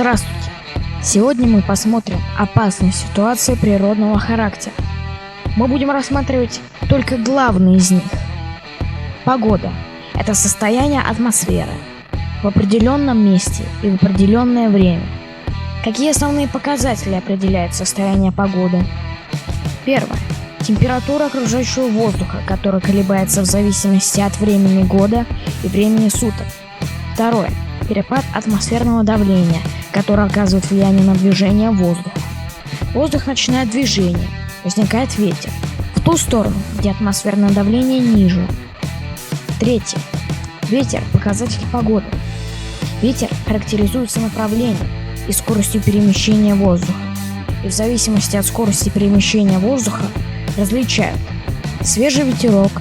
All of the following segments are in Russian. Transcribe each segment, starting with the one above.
Здравствуйте! Сегодня мы посмотрим опасные ситуации природного характера. Мы будем рассматривать только главные из них. Погода – это состояние атмосферы в определенном месте и в определенное время. Какие основные показатели определяют состояние погоды? Первое. Температура окружающего воздуха, которая колебается в зависимости от времени года и времени суток. Второе. Перепад атмосферного давления, которое оказывает влияние на движение воздуха. Воздух начинает движение, возникает ветер в ту сторону, где атмосферное давление ниже. Третье. Ветер – показатель погоды. Ветер характеризуется направлением и скоростью перемещения воздуха. И в зависимости от скорости перемещения воздуха различают свежий ветерок,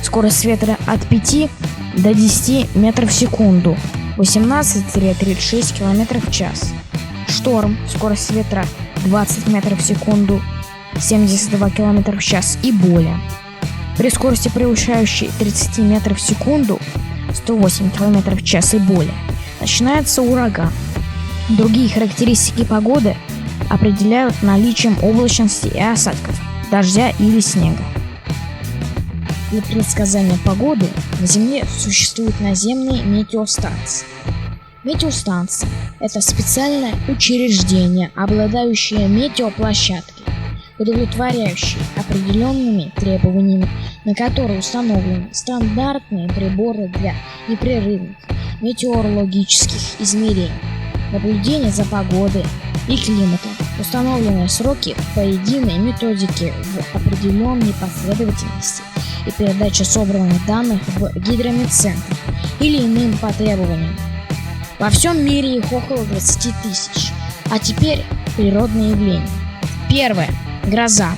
скорость ветра от 5 до 10 метров в секунду, 18-36 км в час. Шторм, скорость ветра 20 метров в секунду, 72 км в час и более. При скорости, превышающей 30 метров в секунду, 108 км в час и более, начинается ураган. Другие характеристики погоды определяют наличием облачности и осадков, дождя или снега. Для предсказания погоды на Земле существуют наземные метеостанции. Метеостанции – это специальное учреждение, обладающее метеоплощадкой, удовлетворяющей определенными требованиями, на которые установлены стандартные приборы для непрерывных метеорологических измерений, наблюдения за погодой и климатом, установленные сроки по единой методике в определенной последовательности и передача собранных данных в гидрометцентр или иным по требованиям. Во всем мире их около 20 тысяч. А теперь природные явления. Первое. Гроза.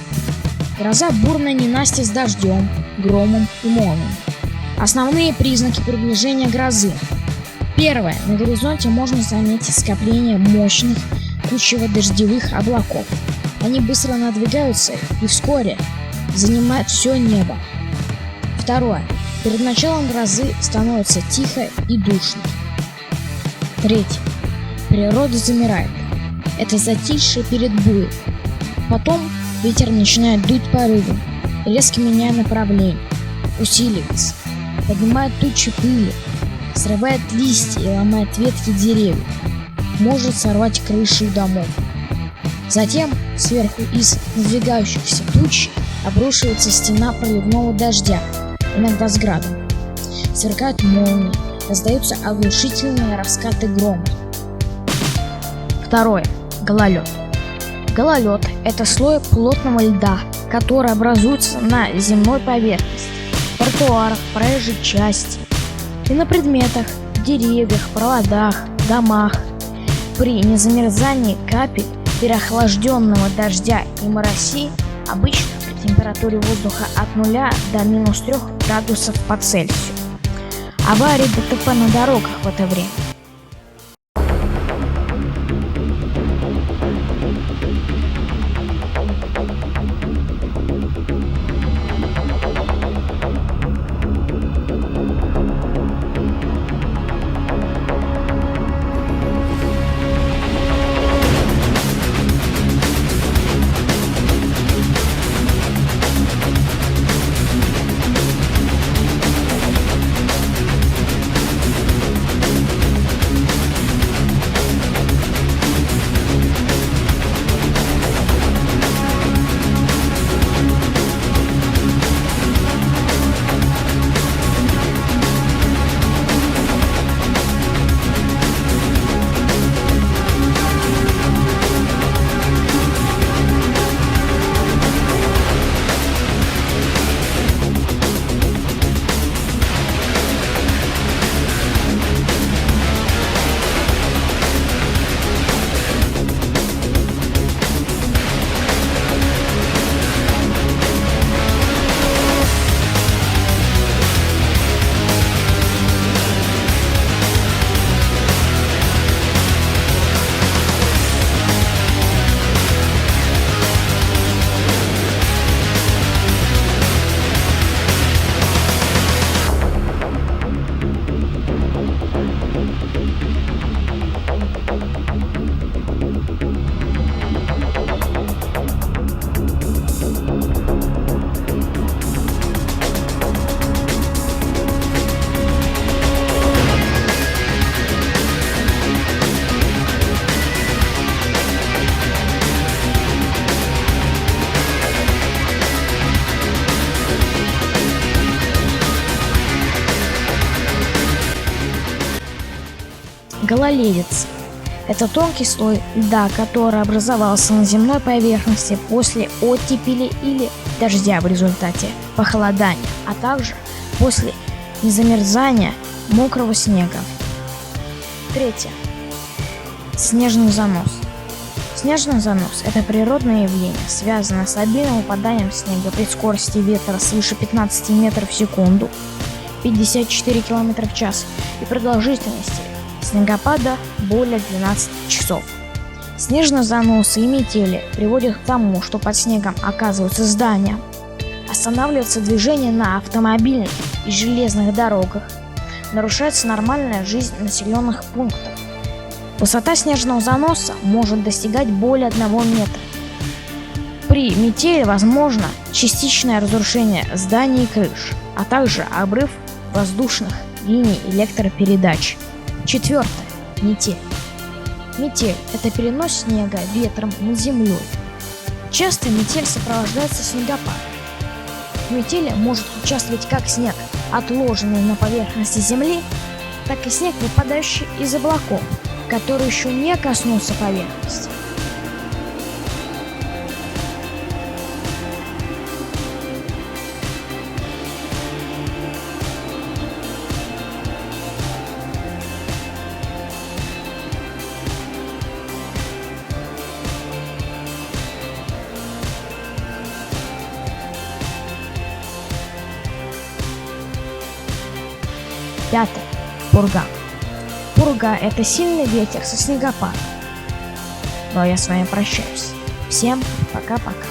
Гроза – бурная ненастье с дождем, громом и молнией. Основные признаки приближения грозы. Первое. На горизонте можно заметить скопление мощных тучево-дождевых облаков. Они быстро надвигаются и вскоре занимают все небо. Второе. Перед началом грозы становится тихо и душно. Третье. Природа замирает. Это затишье перед бурей. Потом ветер начинает дуть порывом, резко меняя направление, усиливается, поднимает тучи пыли, срывает листья и ломает ветки деревьев, может сорвать крыши домов. Затем сверху из надвигающихся туч обрушивается стена проливного дождя, иногда с градом. Сверкают молнии, раздаются оглушительные раскаты грома. Второе. Гололед. Гололед – это слой плотного льда, который образуется на земной поверхности, тротуарах, проезжей части и на предметах, деревьях, проводах, домах. При незамерзании капель переохлажденного дождя и мороси обычно при температуре воздуха от 0 до -3 градусов по Цельсию. Аварии ДТП на дорогах в это время. Гололедица – это тонкий слой льда, который образовался на земной поверхности после оттепели или дождя в результате похолодания, а также после незамерзания мокрого снега. Третье. Снежный занос. Снежный занос – это природное явление, связанное с обильным выпаданием снега при скорости ветра свыше 15 метров в секунду, 54 км в час, и продолжительности снегопада более 12 часов. Снежные заносы и метели приводят к тому, что под снегом оказываются здания, останавливается движение на автомобильных и железных дорогах, нарушается нормальная жизнь населенных пунктов. Высота снежного заноса может достигать более 1 метра. При метели возможно частичное разрушение зданий и крыш, а также обрыв воздушных линий электропередач. Четвертое. Метель. Метель – это перенос снега ветром над землей. Часто метель сопровождается снегопадом. В метели может участвовать как снег, отложенный на поверхности земли, так и снег, выпадающий из облаков, который еще не коснулся поверхности. Пятое. Пурга. Пурга – это сильный ветер со снегопадом. Ну а я с вами прощаюсь. Всем пока-пока.